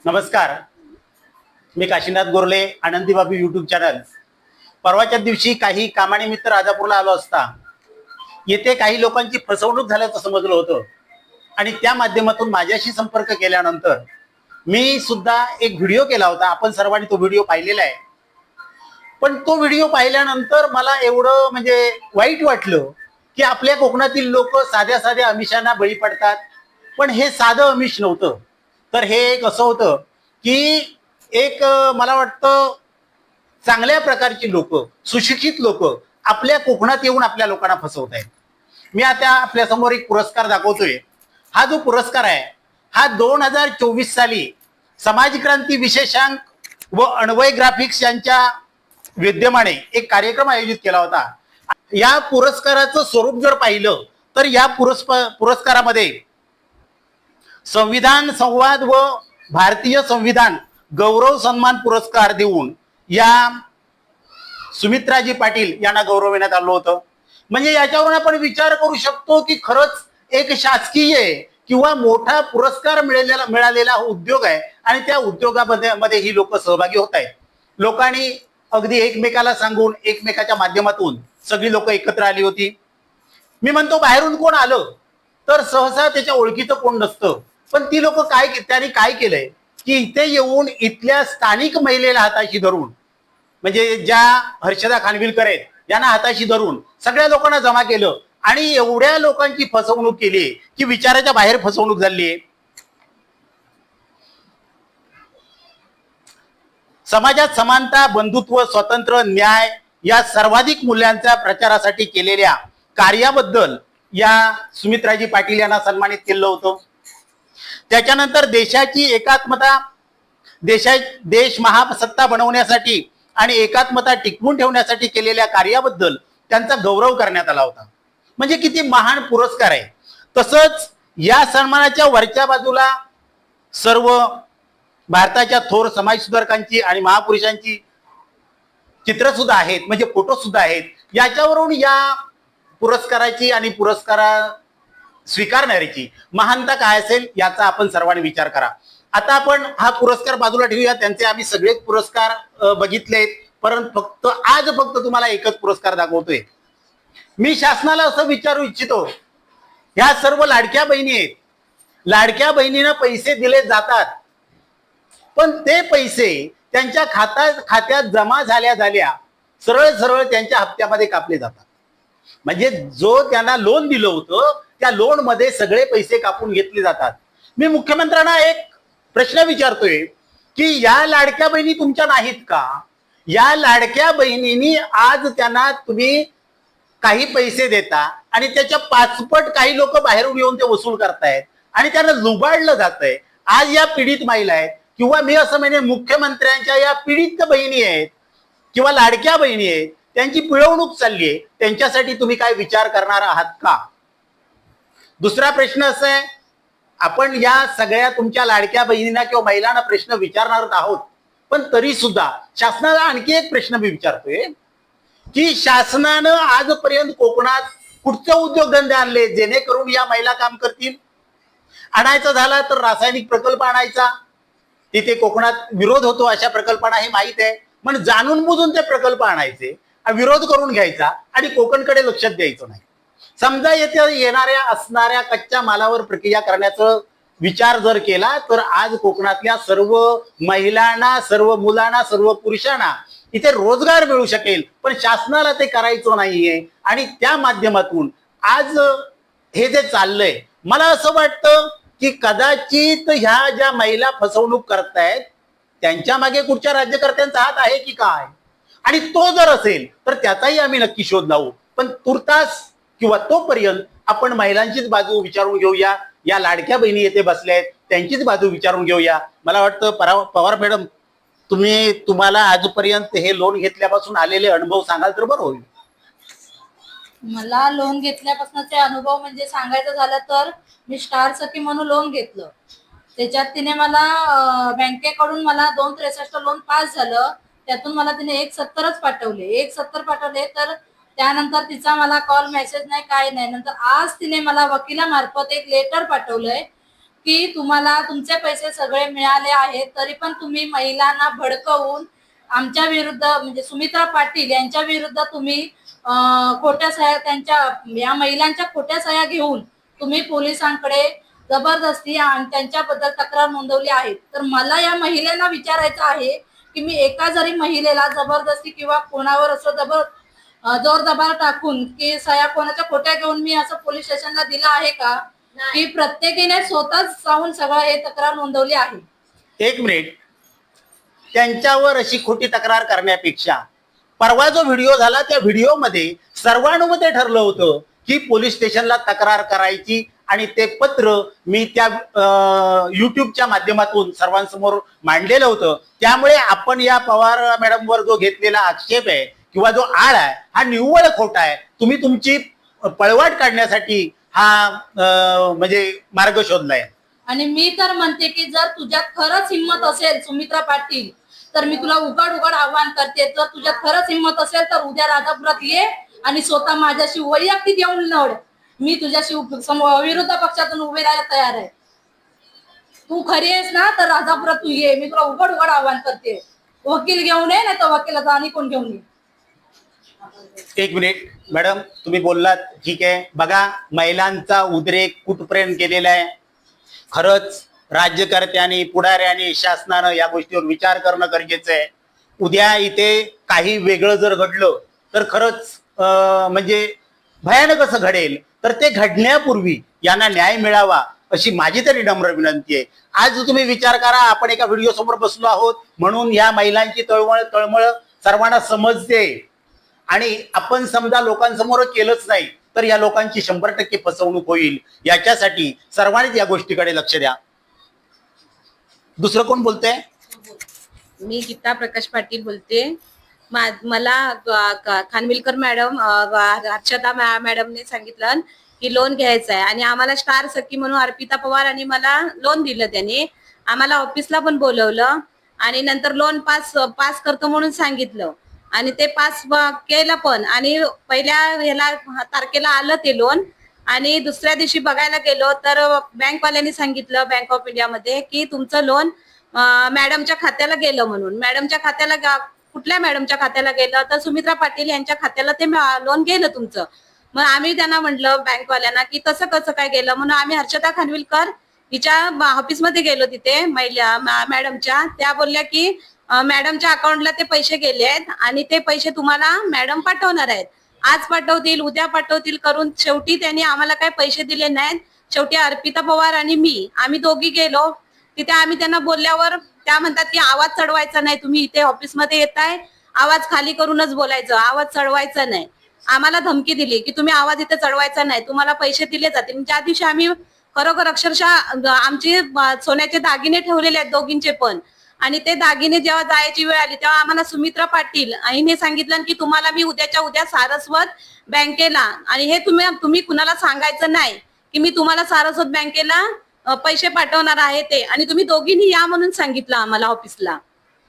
नमस्कार. मी काशीनाथ गोरले, आनंदी बाबी यूट्यूब चॅनल. परवाच्या दिवशी काही कामानिमित्त राजापूरला आलो असता येथे काही लोकांची फसवणूक झाल्याचं समजलं होतं आणि त्या माध्यमातून माझ्याशी संपर्क केल्यानंतर मी सुद्धा एक व्हिडिओ केला होता. आपण सर्वांनी तो व्हिडिओ पाहिलेला आहे. पण तो व्हिडिओ पाहिल्यानंतर मला एवढं वाईट वाटलं की आपल्या कोकणातील लोक साध्या साध्या आमिषांना बळी पडतात. पण हे साधं आमिष नव्हतं, तर हे एक असं होतं की मला वाटतं चांगल्या प्रकारची लोक, सुशिक्षित लोक आपल्या कोकणात येऊन आपल्या लोकांना फसवत आहेत. मी आता आपल्या समोर एक पुरस्कार दाखवतोय. हा जो पुरस्कार आहे हा 2024 साली समाज क्रांती विशेषांक व अन्वय ग्राफिक्स यांच्या विद्यमाने एक कार्यक्रम आयोजित केला होता. या पुरस्काराचं स्वरूप जर पाहिलं तर या पुरस्कारामध्ये संविधान संवाद व भारतीय संविधान गौरव सन्मान पुरस्कार देऊन या सुमित्राजी पाटील यांना गौरवण्यात आलं होतं. म्हणजे याच्यावरून आपण विचार करू शकतो की खरंच एक शासकीय किंवा मोठा पुरस्कार मिळालेला उद्योग आहे आणि त्या उद्योगामध्ये ही लोक सहभागी होत आहेत. लोकांनी अगदी एकमेकाला सांगून एकमेकाच्या माध्यमातून सगळी लोक एकत्र आली होती. मी म्हणतो बाहेरून कोण आलं तर सहसा त्याच्या ओळखीचं कोण नसतं, पण ती लोक त्यांनी काय केलंय की इथे येऊन इथल्या स्थानिक महिलेला हाताशी धरून, म्हणजे ज्या हर्षदा खानविलकर आहेत यांना हाताशी धरून सगळ्या लोकांना जमा केलं आणि एवढ्या लोकांची फसवणूक केली की विचाराच्या बाहेर फसवणूक झाली. समाजात समानता, बंधुत्व, स्वातंत्र्य, न्याय या सर्वाधिक मूल्यांच्या प्रचारासाठी केलेल्या कार्याबद्दल या सुमित्राजी पाटील यांना सन्मानित केलं होतं. त्याच्यानंतर देशाची एकात्मता, देश महासत्ता बनवण्यासाठी आणि एकात्मता टिकवून ठेवण्यासाठी केलेल्या कार्याबद्दल त्यांचा गौरव करण्यात आला होता. म्हणजे किती महान पुरस्कार आहे. तसंच या सन्मानाच्या वरच्या बाजूला सर्व भारताच्या थोर समाजसुधारकांची आणि महापुरुषांची चित्र सुद्धा आहेत, म्हणजे फोटो सुद्धा आहेत. याच्यावरून या पुरस्काराची आणि पुरस्कार स्वीकारणाऱ्याची महानता काय असेल याचा आपण सर्वांनी विचार करा. आता आपण हा पुरस्कार बाजूला ठेवूया. त्यांचे आम्ही सगळेच पुरस्कार बघितलेत, परंतु आज फक्त तुम्हाला एकच पुरस्कार दाखवतोय. मी शासनाला असं विचारू इच्छितो, ह्या सर्व लाडक्या बहिणी आहेत, लाडक्या बहिणींना पैसे दिले जातात, पण ते पैसे त्यांच्या खात्यात जमा झाल्या सरळ सरळ त्यांच्या हप्त्यामध्ये कापले जातात. म्हणजे जो त्यांना लोन दिलं होतं त्या लोन मध्ये सगळे पैसे कापून घेतले जातात. मी मुख्यमंत्र्यांना एक प्रश्न विचारतोय की या लाडक्या बहिणी तुमच्या नाहीत का? या लाडक्या बहिणींनी आज त्यांना तुम्ही काही पैसे देता आणि त्याच्या पाचपट काही लोक बाहेरून येऊन ते वसूल करतायत आणि त्यांना लुबाडलं जातंय. आज या पीडित महिला आहेत किंवा मी असं म्हणजे मुख्यमंत्र्यांच्या या पीडित बहिणी आहेत किंवा लाडक्या बहिणी आहेत, त्यांची पिळवणूक चालली आहे. त्यांच्यासाठी तुम्ही काय विचार करणार आहात का? दुसरा प्रश्न असा आहे, आपण या सगळ्या तुमच्या लाडक्या बहिणींना किंवा महिलांना प्रश्न विचारणार आहोत, पण तरी सुद्धा शासनाला आणखी एक प्रश्न मी विचारतोय की शासनानं आजपर्यंत कोकणात कुठचे उद्योगधंदे आणले जेणेकरून या महिला काम करतील? आणायचा झाला तर रासायनिक प्रकल्प आणायचा, तिथे कोकणात विरोध होतो अशा प्रकल्पांना हे माहित आहे, पण जाणून बुजून ते प्रकल्प आणायचे, विरोध करून घ्यायचा आणि कोकणकडे लक्ष द्यायचं नाही. समजा येथे असणाऱ्या कच्च्या मालावर प्रक्रिया करण्याचा विचार जर केला तर आज कोकणातल्या सर्व महिलांना, सर्व मुलांना, सर्व पुरुषांना इथे रोजगार मिळू शकेल. पण शासनाला ते करायचं नाहीये आणि त्या माध्यमातून आज हे जे चाललंय, मला असं वाटतं की कदाचित ह्या ज्या महिला फसवणूक करतायत त्यांच्या मागे कुठच्या राज्यकर्त्यांचा हात आहे की काय, आणि तो जर असेल तर त्याचाही आम्ही नक्की शोध लावू. पण तुर्तास किंवा तोपर्यंत आपण महिलांचीच बाजू विचारून घेऊया. या लाडक्या बहिणी येथे बसल्या आहेत त्यांचीच बाजू विचारून घेऊया. मला वाटतं पवार मॅडम, तुम्हाला आजपर्यंत हे लोन घेतल्यापासून आलेले अनुभव सांगाल तर बरं होईल. मला लोन घेतल्यापासूनचे अनुभव म्हणजे सांगायचं झालं तर मी स्टार सखी म्हणून लोन घेतलं. त्याच्यात तिने मला बँकेकडून मला 263 लोन पास झालं. त्यातून मला तिने 170च पाठवले, 170 पाठवले. तर त्यानंतर तिचा मला कॉल मेसेज नाही, काय नाही. नंतर आज तिने मला वकिलामार्फत एक लेटर पाठवलंय की तुम्हाला तुमचे पैसे सगळे मिळाले आहेत, तरी पण तुम्ही महिलांना भडकवून आमच्या विरुद्ध म्हणजे सुमित्रा पाटील यांच्या विरुद्ध तुम्ही खोट्या सह्या त्यांच्या या महिलांच्या खोट्या सह्या घेऊन तुम्ही पोलिसांकडे जबरदस्ती आणि त्यांच्याबद्दल तक्रार नोंदवली आहे. तर मला या महिलेला विचारायचं आहे की मी एका जरी महिलेला जबरदस्ती किंवा कोणावर असं जोर दबार टाकून की सह्या कोणाच्या खोट्या घेऊन मी असं पोलीस स्टेशनला दिलं आहे का, की प्रत्येकीने स्वतःच जाऊन सगळं हे तक्रार नोंदवली आहे? एक मिनिट, त्यांच्यावर अशी खोटी तक्रार करण्यापेक्षा परवा जो व्हिडिओ झाला त्या व्हिडिओमध्ये सर्वानुमते ठरलं होतं की पोलीस स्टेशनला तक्रार करायची आणि ते पत्र मी त्या युट्यूबच्या माध्यमातून सर्वांसमोर मांडलेलं होतं. त्यामुळे आपण या पवार मॅडमवर जो घेतलेला आक्षेप आहे किंवा जो आळ आहे हा निव्वळ खोटा आहे. तुम्ही तुमची पळवाट काढण्यासाठी हा म्हणजे मार्ग शोधलाय. आणि मी तर म्हणते की जर तुझ्यात खरंच हिंमत असेल सुमित्रा पाटील, तर मी तुला उघड उघड आव्हान करते, जर तुझ्यात खरंच हिंमत असेल तर उद्या राजापुरात ये आणि स्वतः माझ्याशी वैयक्तिक येऊन लढ. मी तुझ्याशी विरोध पक्षातून उभे राहायला तयार आहे. तू खरी आहेस ना तर राजापुरात तू ये, मी तुला उघड उघड आव्हान करते. वकील घेऊन ये, नाही तर वकिलाचा आणि कोण घेऊन ये. एक मिनिट मॅडम, तुम्ही बोललात ठीक आहे. बघा, महिलांचा उद्रेक कुठपर्यंत केलेला आहे. खरंच राज्यकर्त्यांनी, पुढाऱ्यांनी, शासनानं या गोष्टीवर विचार करणं गरजेचं आहे. उद्या इथे काही वेगळं जर घडलं तर खरंच म्हणजे भयानक असं घडेल. तर ते घडण्यापूर्वी यांना न्याय मिळावा अशी माझी तरी नम्र विनंती आहे. आज तुम्ही विचार करा, आपण एका व्हिडिओ समोर बसलो आहोत म्हणून या महिलांची तळमळ सर्वांना समजते आणि आपण समजा लोकांसमोर केलंच नाही तर या लोकांची 100% फसवणूक होईल. याच्यासाठी सर्वांनीच या गोष्टीकडे लक्ष द्या. दुसरं कोण बोलतंय? मी गीता प्रकाश पाटील बोलते. मला खानविलकर मॅडम, हर्षदा मॅडमने सांगितलं की लोन घ्यायचं आहे आणि आम्हाला स्टार सखी म्हणून अर्पिता पवार आणि मला लोन दिलं. त्यांनी आम्हाला ऑफिसला पण बोलवलं आणि नंतर लोन पास करतो म्हणून सांगितलं आणि ते पास केलं पण. आणि पहिल्या ह्याला तारखेला आलं ते लोन आणि दुसऱ्या दिवशी बघायला गेलो तर बँकवाल्यांनी सांगितलं बँक ऑफ इंडियामध्ये की तुमचं लोन मॅडमच्या खात्याला गेलं म्हणून. मॅडमच्या खात्याला कुठल्या मॅडमच्या खात्याला गेलं तर सुमित्रा पाटील यांच्या खात्याला ते लोन गेलं तुमचं. मग आम्ही त्यांना म्हटलं बँकवाल्यांना की तसं कसं काय गेलं म्हणून आम्ही हर्षदा खानविलकर हिच्या ऑफिसमध्ये गेलो. तिथे महिला मॅडमच्या त्या बोलल्या की मॅडमच्या अकाउंटला ते पैसे गेले आहेत आणि ते पैसे तुम्हाला मॅडम पाठवणार आहेत. आज पाठवतील, उद्या पाठवतील करून शेवटी त्यांनी आम्हाला काही पैसे दिले नाहीत. शेवटी अर्पिता पवार आणि मी आम्ही दोघी गेलो तिथे. आम्ही त्यांना बोलल्यावर त्या म्हणतात की आवाज चढवायचा नाही, तुम्ही इथे ऑफिसमध्ये येताय आवाज खाली करूनच बोलायचं, आवाज चढवायचा नाही. आम्हाला धमकी दिली की तुम्ही आवाज इथे चढवायचा नाही, तुम्हाला पैसे दिले जातील. ज्या दिवशी आम्ही खरोखर अक्षरशः आमचे सोन्याचे दागिने ठेवलेले आहेत दोघींचे पण, आणि ते दागिने जेव्हा जायची वेळ आली तेव्हा आम्हाला सुमित्रा पाटील आईने सांगितलं की तुम्हाला मी उद्याच्या उद्या सारस्वत बँकेला, आणि हे तुम्ही कुणाला सांगायचं नाही की मी तुम्हाला सारस्वत बँकेला पैसे पाठवणार आहे ते, आणि तुम्ही दोघींनी या म्हणून सांगितलं आम्हाला ऑफिसला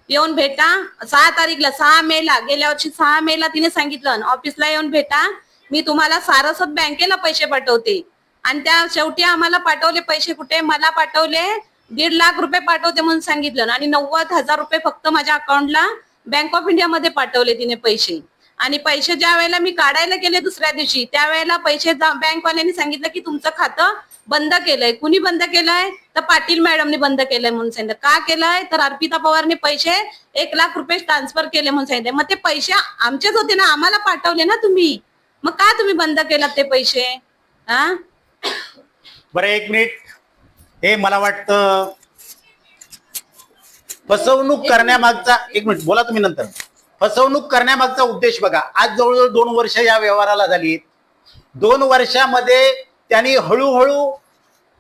येऊन भेटा. 6 तारीखला 6 मेला गेल्या वर्षी 6 मेला तिने सांगितलं ऑफिसला येऊन भेटा, मी तुम्हाला सारस्वत बँकेला पैसे पाठवते. आणि त्या शेवटी आम्हाला पाठवले पैसे कुठे, मला पाठवले 1.5 लाख रुपये पाठवते म्हणून सांगितलं आणि 90,000 रुपये फक्त माझ्या अकाउंटला बँक ऑफ इंडिया मध्ये पाठवले तिने पैसे. आणि पैसे ज्या वेळेला मी काढायला गेले दुसऱ्या दिवशी त्यावेळेला पैसे बँकवाल्यांनी सांगितलं की तुमचं खातं बंद केलंय. कुणी बंद केलंय तर पाटील मॅडमने बंद केलंय म्हणून सांगितलं. का केलंय तर अर्पिता पवारने पैसे 1 लाख रुपये ट्रान्सफर केले म्हणून सांगितले. मग ते पैसे आमचेच होते ना, आम्हाला पाठवले ना तुम्ही, मग का तुम्ही बंद केलात ते पैसे? हा बरं, 1 मिनिट. हे मला वाटतं फसवणूक करण्यामागचा, 1 मिनिट बोला तुम्ही नंतर. फसवणूक करण्यामागचा उद्देश बघा. आज जवळजवळ 2 वर्ष या व्यवहाराला झाली. 2 वर्षामध्ये त्यांनी हळूहळू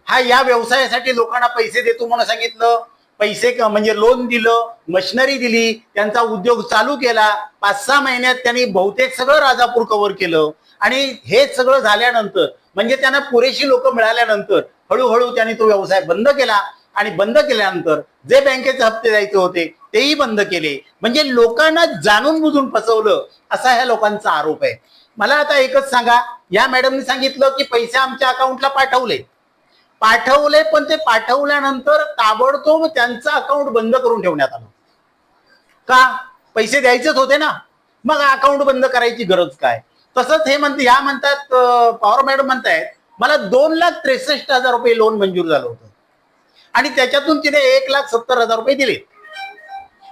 हा या व्यवसायासाठी लोकांना पैसे देतो म्हणून सांगितलं, पैसे म्हणजे लोन दिलं, मशिनरी दिली, त्यांचा उद्योग चालू केला. 5-6 महिन्यात त्यांनी बहुतेक सगळं राजापूर कव्हर केलं. आणि हे सगळं झाल्यानंतर म्हणजे त्यांना पुरेशी लोक मिळाल्यानंतर हळूहळू त्यांनी तो व्यवसाय बंद केला. आणि बंद केल्यानंतर जे बँकेचे हप्ते द्यायचे होते तेही बंद केले. म्हणजे लोकांना जाणून बुजून फसवलं असा ह्या लोकांचा आरोप आहे. मला आता एकच सांगा, या मॅडमनी सांगितलं की पैसे आमच्या अकाउंटला पाठवले, पाठवले, पण ते पाठवल्यानंतर ताबडतोब त्यांचं अकाउंट बंद करून ठेवण्यात आलं. का? पैसे द्यायचेच होते ना, मग अकाउंट बंद करायची गरज काय? तसंच हे म्हणते, ह्या म्हणतात, पवार मॅडम म्हणतायत मला 2,63,000 रुपये लोन मंजूर झालं होतं आणि त्याच्यातून तिने 1,70,000 रुपये दिले.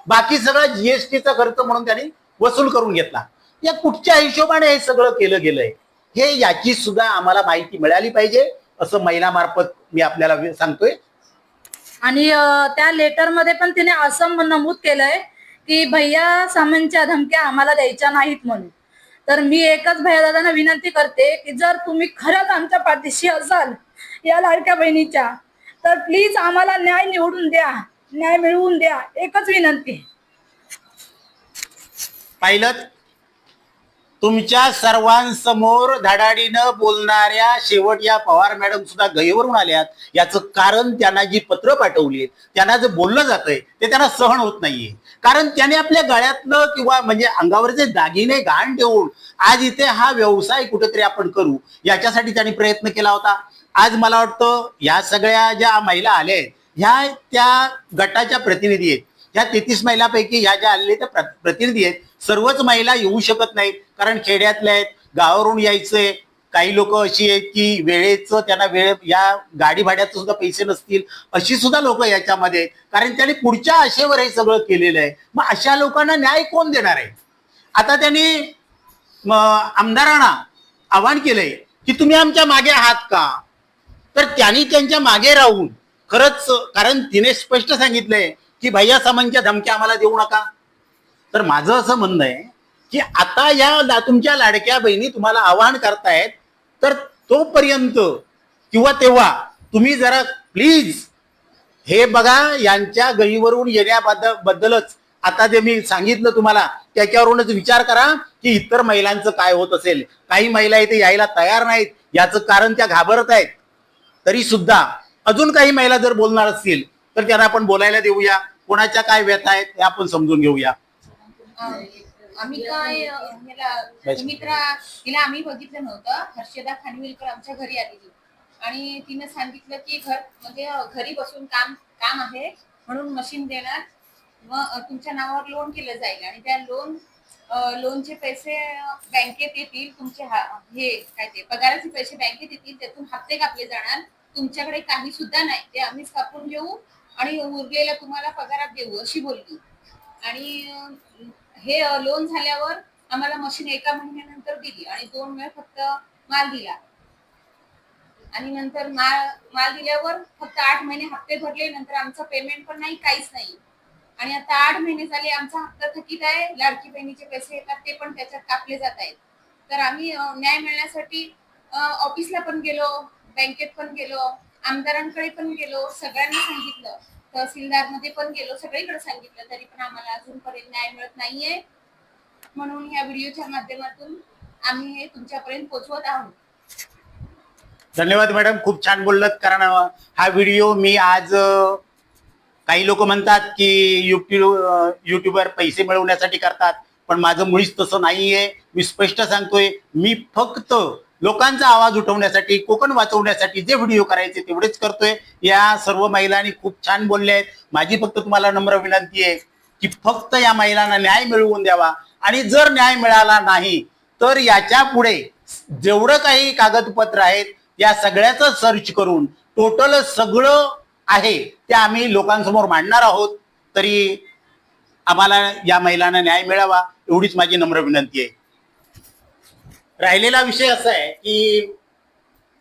बाकी सगळं जीएसटीचा खर्च म्हणून त्यांनी वसूल करून घेतला. या कुठच्या हिशोबाने हे सगळं केलं गेलंय, हे याची सुद्धा आम्हाला माहिती मिळाली पाहिजे, असं महिलामार्फत मी आपल्याला सांगतोय. आणि त्या लेटरमध्ये पण तिने असं नमूद केलंय की भैया सामंतच्या धमक्या आम्हाला द्यायच्या नाहीत म्हणून. तर मी एकच भैयादादांना विनंती करते की जर तुम्ही खरंच आमच्या पाठीशी असाल या लाडक्या बहिणीच्या, तर प्लीज आम्हाला न्याय निवडून द्या, न्याय मिळवून द्या, एकच विनंती. पाहिलं, तुमच्या सर्वांसमोर धडाडीनं बोलणाऱ्या शेवट या पवार मॅडम सुद्धा गैरवरून आल्यात. याचं कारण त्यांना जी पत्र पाठवली, त्यांना जे बोललं जातंय ते त्यांना सहन होत नाहीये. कारण त्याने आपल्या गळ्यातलं किंवा म्हणजे अंगावरचे दागिने गहाण ठेवून आज इथे हा व्यवसाय कुठेतरी आपण करू याच्यासाठी त्यांनी प्रयत्न केला होता. आज मला वाटतं या सगळ्या ज्या महिला आल्या आहेत, ह्या त्या गटाच्या प्रतिनिधी आहेत. या 33 महिलांपैकी ह्या ज्या आलेल्या त्या प्रतिनिधी आहेत, सर्वच महिला येऊ शकत नाहीत, कारण खेड्यातल्या आहेत, गावावरून यायचंय. काही लोक अशी आहेत की वेळेचं त्यांना या गाडी भाड्याचं सुद्धा पैसे नसतील, अशी सुद्धा लोक याच्यामध्ये आहेत, कारण त्यांनी पुढच्या आशेवर हे सगळं केलेलं आहे. मग अशा लोकांना न्याय कोण देणार आहे? आता त्यांनी आमदारांना आवाहन केलंय की तुम्ही आमच्या मागे आहात का? तर त्यांनी त्यांच्या मागे राहून खरंच, कारण तिने स्पष्ट सांगितलंय की भैया सामंतच्या धमक्या आम्हाला देऊ नका. तर माझं असं म्हणणं आहे की आता या तुमच्या लाडक्या बहिणी तुम्हाला आवाहन करतायत, तर तोपर्यंत किंवा तेव्हा तुम्ही जरा प्लीज हे बघा, यांच्या गहीवरून येण्याबद्दलच आता जे मी सांगितलं तुम्हाला त्याच्यावरूनच विचार करा की इतर महिलांचं काय होत असेल. काही महिला इथे यायला तयार नाहीत, याचं कारण त्या घाबरत आहेत. तरी सुद्धा अजून काही महिला जर बोलणार असतील तर त्यांना आपण बोलायला देऊया. कोणाच्या काय व्यथा आहेत हे आपण समजून घेऊया. आम्ही काय तिला आम्ही बघितलं नव्हतं. हर्षदा खानविलकर आमच्या घरी आलेली आणि तिने सांगितलं की म्हणजे घरी बसून काम आहे म्हणून मशीन देणार, मग तुमच्या नावावर लोन केलं जाईल आणि त्या लोनचे पैसे बँकेत येतील. तुमचे हे काय ते पगाराचे पैसे बँकेत येतील, त्यातून हप्ते कापले जाणार. तुमच्याकडे काही सुद्धा नाही, ते आम्हीच कापून घेऊ आणि उरलेला तुम्हाला पगारात देऊ अशी बोलली. आणि हे लोन झाल्यावर आम्हाला मशीन 1 महिन्यानंतर दिली आणि 2 वेळा फक्त माल दिला. आणि नंतर माल दिल्यावर फक्त 8 महिने हप्ते भरले. नंतर आमचं पेमेंट पण नाही, काहीच नाही. आणि आता 8 महिने झाले आमचा हप्ता थकीत आहे. लाडकी बहिणीचे पैसे येतात ते पण त्याच्यात कापले जात आहेत. तर आम्ही न्याय मिळण्यासाठी ऑफिसला पण गेलो, बँकेत पण गेलो, आमदारांकडे पण गेलो, सगळ्यांना सांगितलं, तहसीलदारमध्ये पण गेलो, सगळीकडे सांगितलं, तरी पण आम्हाला अजूनपर्यंत न्याय मिळत नाहीये. म्हणून या व्हिडिओच्या माध्यमातून आम्ही हे तुमच्यापर्यंत पोहोचवत आहोत. धन्यवाद मॅडम, खूप छान बोललात. कारण हा व्हिडिओ मी आज काही लोक म्हणतात की युट्यूबर पैसे मिळवण्यासाठी करतात, पण माझं मुळीच तसं नाहीये. मी स्पष्ट सांगतोय, मी फक्त लोकांचा आवाज उठवण्यासाठी, कोकण वाचवण्यासाठी जे व्हिडिओ करायचे तेवढेच करतोय. या सर्व महिलांनी खूप छान बोलले आहेत. माझी फक्त तुम्हाला नम्र विनंती आहे की फक्त या महिलांना न्याय मिळवून द्यावा. आणि जर न्याय मिळाला नाही तर याच्या पुढे जेवढं काही कागदपत्र आहेत या सगळ्याचं सर्च करून टोटल सगळं आहे ते आम्ही लोकांसमोर मांडणार आहोत. तरी आम्हाला या महिलांना न्याय मिळावा एवढीच माझी नम्र विनंती आहे. राहिलेला विषय असा आहे की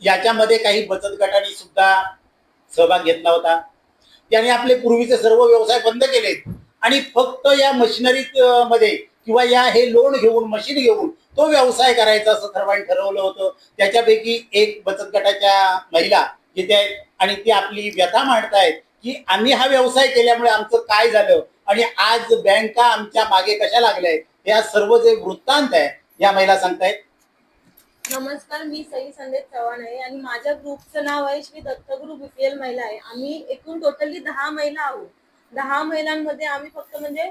याच्यामध्ये काही बचत गटांनी सुद्धा सहभाग घेतला होता. त्याने आपले पूर्वीचे सर्व व्यवसाय बंद केलेत आणि फक्त या मशिनरी मध्ये किंवा या हे लोन घेऊन, मशीन घेऊन तो व्यवसाय करायचा असं सर्वांनी ठरवलं होतं. त्याच्यापैकी एक बचत गटाच्या महिला जिथे आहेत आणि ती आपली व्यथा मांडतायत की आम्ही हा व्यवसाय केल्यामुळे आमचं काय झालं आणि आज बँका आमच्या मागे कशा लागल्या आहेत, या सर्व जे वृत्तांत आहे या महिला सांगतायत. नमस्कार, मी सई संदेश चव्हाण आहे आणि माझ्या ग्रुपचं नाव आहे श्री दत्तगुरु बीपीएल महिला आहे. आम्ही एकूण टोटली 10 महिला आहोत. 10 महिलांमध्ये आम्ही फक्त म्हणजे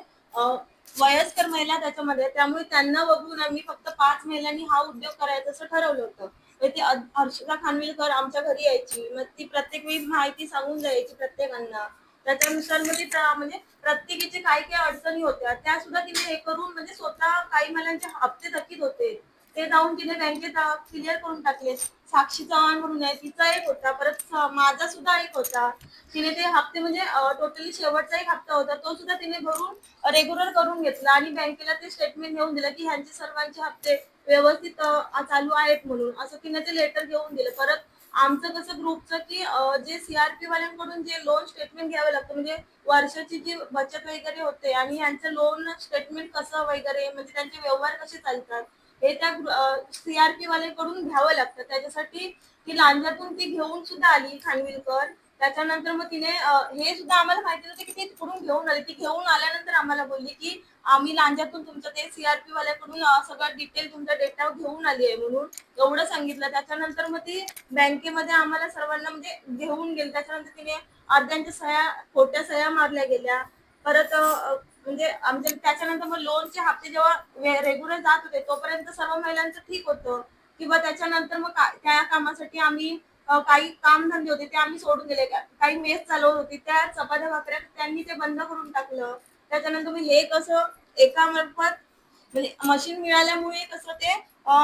वयस्कर महिला त्याच्यामध्ये, त्यामुळे त्यांना बघून आम्ही फक्त 5 महिलांनी हा उद्योग करायचा असं ठरवलं होतं. मग ती हर्षदा खानविलकर आमच्या घरी यायची, मग ती प्रत्येक वेळी माहिती सांगून द्यायची प्रत्येकांना. त्याच्यानुसार मग ती म्हणजे प्रत्येकीचे काही काही अडचणी होत्या त्या सुद्धा तिने हे करून म्हणजे स्वतः काही महिलांचे हप्ते थकीत होते ते जाऊन तिने बँकेत क्लिअर करून टाकले. साक्षी चव्हाण म्हणून आहे, तिचा एक होता, परत माझा सुद्धा एक होता. तिने ते हप्ते म्हणजे टोटली शेवटचा एक हप्ता होता तो सुद्धा तिने भरून रेग्युलर करून घेतला आणि बँकेला ते स्टेटमेंट घेऊन दिलं की ह्यांचे सर्वांचे हप्ते व्यवस्थित चालू आहेत म्हणून, असं तिने ते लेटर घेऊन दिलं. परत आमचं कसं ग्रुपचं की जे सीआरपी वाल्यांकडून जे लोन स्टेटमेंट घ्यावं लागतं म्हणजे वर्षाची जी बचत वगैरे होते आणि यांचं लोन स्टेटमेंट कसं वगैरे म्हणजे त्यांचे व्यवहार कसे चालतात हे त्या सीआरपी वाल्यांकडून घ्यावं लागतं. त्याच्यासाठी ती लांजातून ती घेऊन सुद्धा आली खानविलकर. त्याच्यानंतर मग तिने हे सुद्धा आम्हाला माहिती होतं की ती तिकडून घेऊन आली. ती घेऊन आल्यानंतर आम्हाला बोलली की आम्ही लांजातून तुमचं ते सीआरपी वाल्याकडून सगळं डिटेल तुमचा डेटा घेऊन आली आहे म्हणून एवढं सांगितलं. त्याच्यानंतर मग ती बँकेमध्ये आम्हाला सर्वांना म्हणजे घेऊन गेली. त्याच्यानंतर तिने अर्ध्यांच्या सह्या खोट्या सह्या मारल्या गेल्या. परत म्हणजे आमच्या त्याच्यानंतर मग लोनचे हप्ते जेव्हा रेग्युलर जात होते तोपर्यंत सर्व महिलांचं ठीक होतं किंवा त्याच्यानंतर मग त्या कामासाठी आम्ही काही कामधंदे होते ते आम्ही सोडून दिले. काही मेस चालवत होती त्या चपात्या भाकऱ्या त्यांनी ते बंद करून टाकलं. त्याच्यानंतर मग हे कसं एकामार्फत म्हणजे मशीन मिळाल्यामुळे कसं ते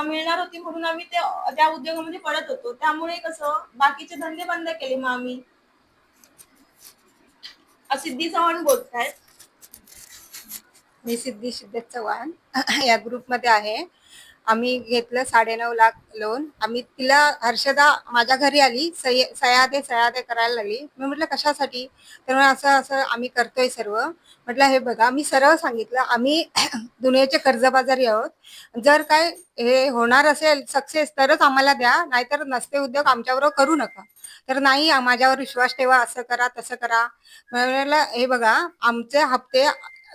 मिळणार होती म्हणून आम्ही त्या उद्योगामध्ये पडत होतो. त्यामुळे कसं बाकीचे धंदे बंद केले. मग आम्ही सिद्धी चव्हाण बोलतायत. मी सिद्धी सिद्धेश चव्हाण या ग्रुपमध्ये आहे. आम्ही घेतलं 9.5 लाख लोन. आम्ही तिला हर्षदा माझ्या घरी आली, सह्या दे करायला लागली. मी म्हटलं कशासाठी, तर असं असं आम्ही करतोय सर्व. म्हटलं हे बघा, मी सरळ सांगितलं आम्ही दुनियेचे कर्जबाजारी आहोत. जर काय हे होणार असेल सक्सेस तरच आम्हाला द्या, नाहीतर नसते उद्योग आमच्याबरोबर करू नका. तर नाही, माझ्यावर विश्वास ठेवा, असं करा तसं करा. म्हटलं हे बघा, आमचे हप्ते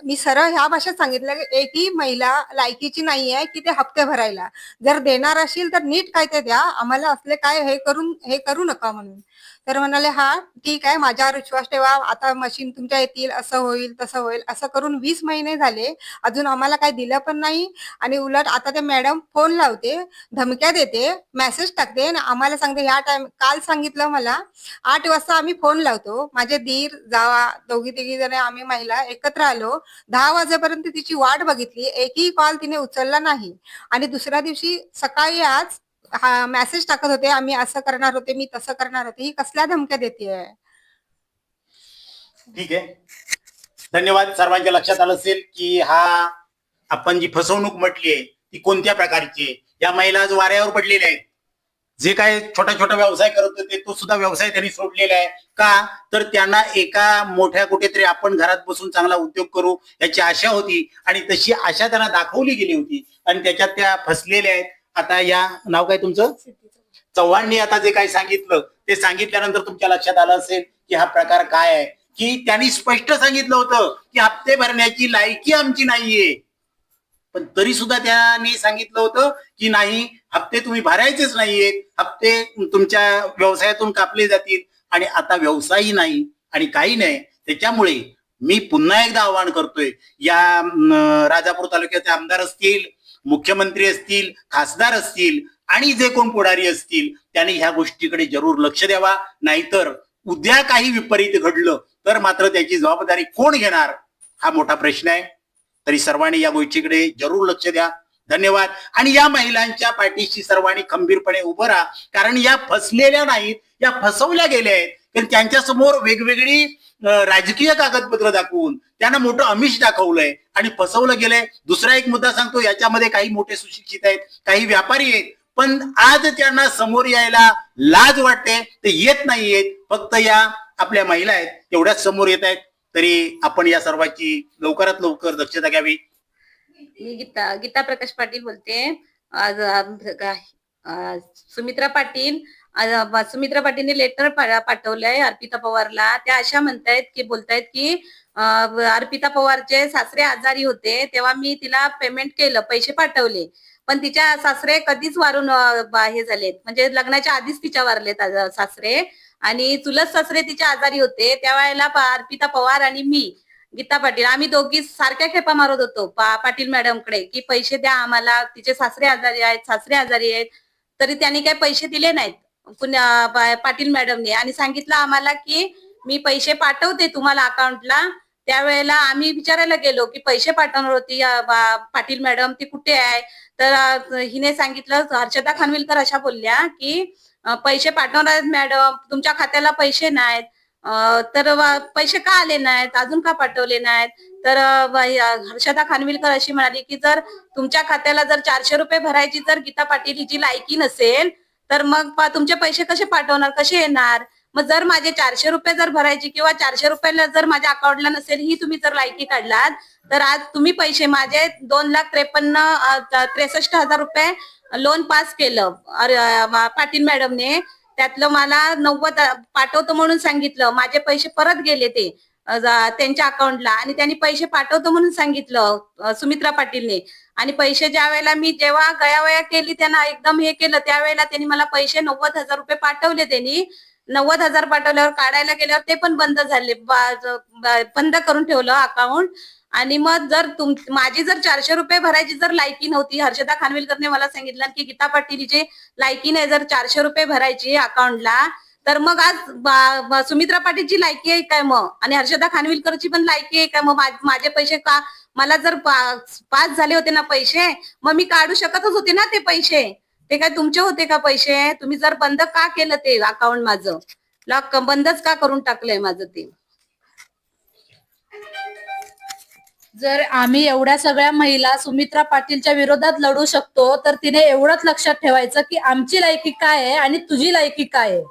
मी सरळ ह्या भाषेत सांगितलं की एकही महिला लायकीची नाही आहे की ते हप्ते भरायला. जर देणार असेल तर नीट काय ते द्या, आम्हाला असले काय हे करू नका म्हणून. तर म्हणाले हा ठीक आहे, माझ्यावर विश्वास ठेवा, आता मशीन तुमच्या येतील, असं होईल तसं होईल. असं करून 20 महिने झाले, अजून आम्हाला काही दिलं पण नाही. आणि उलट आता ते मॅडम फोन लावते, धमक्या देते, मेसेज टाकते आणि आम्हाला सांगते ह्या टाइम, काल सांगितलं मला 8 वाजता आम्ही फोन लावतो. माझे दीर जावा दोघी तिघी जण आम्ही महिला एकत्र आलो. 10 वाजेपर्यंत तिची वाट बघितली, एकही कॉल तिने उचलला नाही. आणि दुसऱ्या दिवशी सकाळी आज हा मेसेज टाकत होते, आम्ही असं करणार होते, मी तसं करणार होते. ही कसल्या धमक्या देते? ठीक आहे, धन्यवाद. सर्वांच्या लक्षात आलं असेल की हा आपण जी फसवणूक म्हटली आहे ती कोणत्या प्रकारची आहे. या महिला आज वाऱ्यावर पडलेल्या आहेत. जे काय छोटा छोटा व्यवसाय करत होते तो सुद्धा व्यवसाय त्यांनी सोडलेला आहे. का तर त्यांना एका मोठ्या कुठेतरी आपण घरात बसून चांगला उद्योग करू याची आशा होती आणि तशी आशा त्यांना दाखवली गेली होती आणि त्याच्यात त्या फसलेल्या आहेत. आता या नाव काय तुमचं, चव्हाणनी आता जे काही सांगितलं ते सांगितल्यानंतर तुमच्या लक्षात आलं असेल की हा प्रकार काय आहे. की त्यांनी स्पष्ट सांगितलं होतं की हप्ते भरण्याची लायकी आमची नाहीये, पण तरी सुद्धा त्यांनी सांगितलं होतं की नाही, हप्ते तुम्ही भरायचेच नाहीयेत, हप्ते तुमच्या व्यवसायातून कापले जातील. आणि आता व्यवसायही नाही आणि काही नाही. त्याच्यामुळे मी पुन्हा एकदा आवाहन करतोय, या राजापूर तालुक्याचे आमदार असतील, मुख्यमंत्री असतील, खासदार असतील आणि जे कोण पुढारी असतील त्यांनी ह्या गोष्टीकडे जरूर लक्ष द्यावा. नाहीतर उद्या काही विपरीत घडलं तर मात्र त्याची जबाबदारी कोण घेणार हा मोठा प्रश्न आहे. तरी सर्वांनी या गोष्टीकडे जरूर लक्ष द्या. धन्यवाद. आणि या महिलांच्या पाठीशी सर्वांनी खंबीरपणे उभं राहा, कारण या फसलेल्या नाहीत, या फसवल्या गेल्या आहेत. कारण त्यांच्या समोर वेगवेगळी राजकीय कागदपत्र दाखवून त्यांना मोठं आमिष दाखवलंय आणि फसवलं गेलंय. दुसरा एक मुद्दा सांगतो, याच्यामध्ये काही मोठे सुशिक्षित आहेत, काही व्यापारी आहेत, पण आज त्यांना समोर यायला लाज वाटते, ते येत नाहीयेत. फक्त या आपल्या महिला आहेत तेवढ्याच समोर येत आहेत. तरी आपण या सर्वांची लवकरात लवकर दक्षता घ्यावी. मी गीता प्रकाश पाटील बोलते. आज सुमित्रा पाटीलने लेटर पाठवलंय अर्पिता पवारला. त्या अशा बोलतायत की अर्पिता पवारचे सासरे आजारी होते तेव्हा मी तिला पेमेंट केलं, पैसे पाठवले, पण तिच्या सासरे कधीच वारून हे झालेत, म्हणजे लग्नाच्या आधीच तिच्या वारलेत सासरे. आणि चुलत सासरे तिच्या आजारी होते त्यावेळेला अर्पिता पवार आणि मी गीता पाटील आम्ही दोघी सारख्या खेपा मारत होतो पाटील मॅडमकडे की पैसे द्या आम्हाला, तिचे सासरे आजारी आहेत. तरी त्यांनी काही पैसे दिले नाहीत पाटील मॅडमने, आणि सांगितलं आम्हाला की मी पैसे पाठवते तुम्हाला अकाउंटला. त्यावेळेला आम्ही विचारायला गेलो की पैसे पाठवणार होती पाटील मॅडम, ती कुठे आहे? तर हिने सांगितलं, हर्षदा खानविलकर अशा बोलल्या की पैसे पाठवणार आहेत मॅडम, तुमच्या खात्याला पैसे नाहीत. तर पैसे का आले नाहीत, अजून का पाठवले नाहीत? तर हर्षदा खानविलकर अशी म्हणाली की जर तुमच्या खात्याला जर 400 रुपये भरायची जर गीता पाटील हिची लायकी नसेल तर मग तुमचे पैसे कसे पाठवणार, कसे येणार? मग जर माझे 400 रुपये जर भरायची किंवा 400 रुपयाला जर माझ्या अकाउंटला नसेल ही तुम्ही जर लायकी काढलात, तर आज तुम्ही पैसे माझे 2,63,000 रुपये लोन पास केलं पाटील मॅडमने. त्यातलं मला 90 पाठवतो म्हणून सांगितलं, माझे पैसे परत गेले ते त्यांच्या अकाउंटला, आणि त्यांनी पैसे पाठवतो म्हणून सांगितलं सुमित्रा पाटीलने. आणि पैसे जेव्हा गयावया केली, त्यांना एकदम हे केलं, त्यावेळेला त्यांनी मला पैसे 90,000 रुपये पाठवले. त्यांनी 90,000 पाठवल्यावर काढायला गेल्यावर ते पण बंद झाले, बंद करून ठेवलं अकाउंट. आणि मग जर माझी जर 400 रुपये भरायची जर लायकी नव्हती, हर्षदा खानविलकरने मला सांगितलं की गीता पाटील हिची लायकी नाही जर 400 रुपये भरायची अकाउंटला, तर मग आज सुमित्रा पाटीलची लायकी आहे काय मग, आणि हर्षदा खानविलकरची पण लायकी आहे काय? मग माझे पैसे का, मला जर पास झाले होते ना पैसे, मग मी काढू शकतच होते ना ते पैसे. ते काय तुमचे होते का पैसे? तुम्ही जर बंद का केलं ते अकाउंट, माझं लॉक बंदच का करून टाकलंय माझं ते? जर आम्ही एवढ्या सगळ्या महिला सुमित्रा पाटीलच्या विरोधात लढू शकतो, तर तिने एवढंच लक्षात ठेवायचं की आमची लायकी काय आहे आणि तुझी लायकी काय आहे.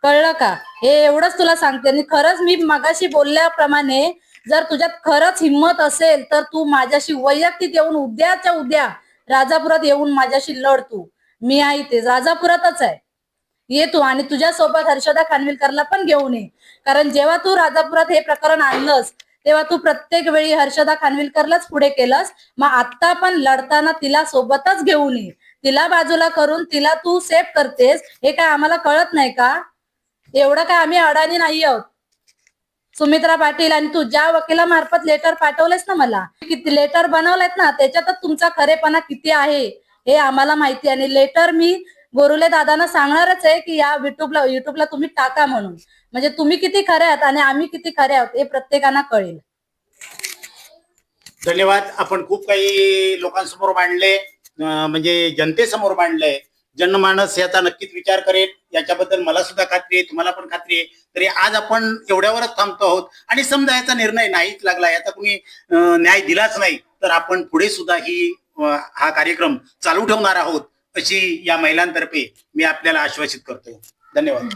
कळलं का? हे एवढंच तुला सांगते. आणि खरंच मी मगाशी बोलल्याप्रमाणे जर तुझ्यात खरंच हिंमत असेल तर तू माझ्याशी वैयक्तिक येऊन उद्याच्या उद्या राजापुरात येऊन माझ्याशी लढ. तू, मी आहे ते राजापुरातच आहे, ये तू. आणि तुझ्यासोबत हर्षदा खानविलकरला पण घेऊन ये, कारण जेव्हा तू राजापुरात हे प्रकरण आणलंस तेव्हा तू प्रत्येक वेळी हर्षदा खानविलकरलाच पुढे केलंस. मग आता पण लढताना तिला सोबतच घेऊन ये. तिला बाजूला करून तिला तू सेफ करतेस, हे काय आम्हाला कळत नाही का? एवढं काय आम्ही अडाणी नाही आहोत. सुमित्रा पाटील आणि तू ज्या वकिलामार्फत लेटर पाठवलेस ना मला, किती लेटर बनवलेत ना, त्याच्यातच तुमचा खरेपणा किती आहे हे आम्हाला माहिती आहे. आणि लेटर मी बोरुले दादांना सांगणारच आहे की या युट्यूबला तुम्ही टाका म्हणून, म्हणजे तुम्ही किती खरे आहात आणि आम्ही किती खरे आहोत हे प्रत्येकांना कळेल. धन्यवाद. आपण खूप काही लोकांसमोर मांडले, म्हणजे जनतेसमोर मांडलंय. जनमानस याचा नक्कीच विचार करेल, याच्याबद्दल मला सुद्धा खात्री आहे, तुम्हाला पण खात्री आहे. तरी आज आपण एवढ्यावरच थांबतो आहोत. आणि समजा याचा निर्णय नाहीच लागला, याचा कुणी न्याय दिलाच नाही, तर आपण पुढे सुद्धा हा कार्यक्रम चालू ठेवणार आहोत, अशी या महिलांतर्फे मी आपल्याला आश्वासित करतो. धन्यवाद.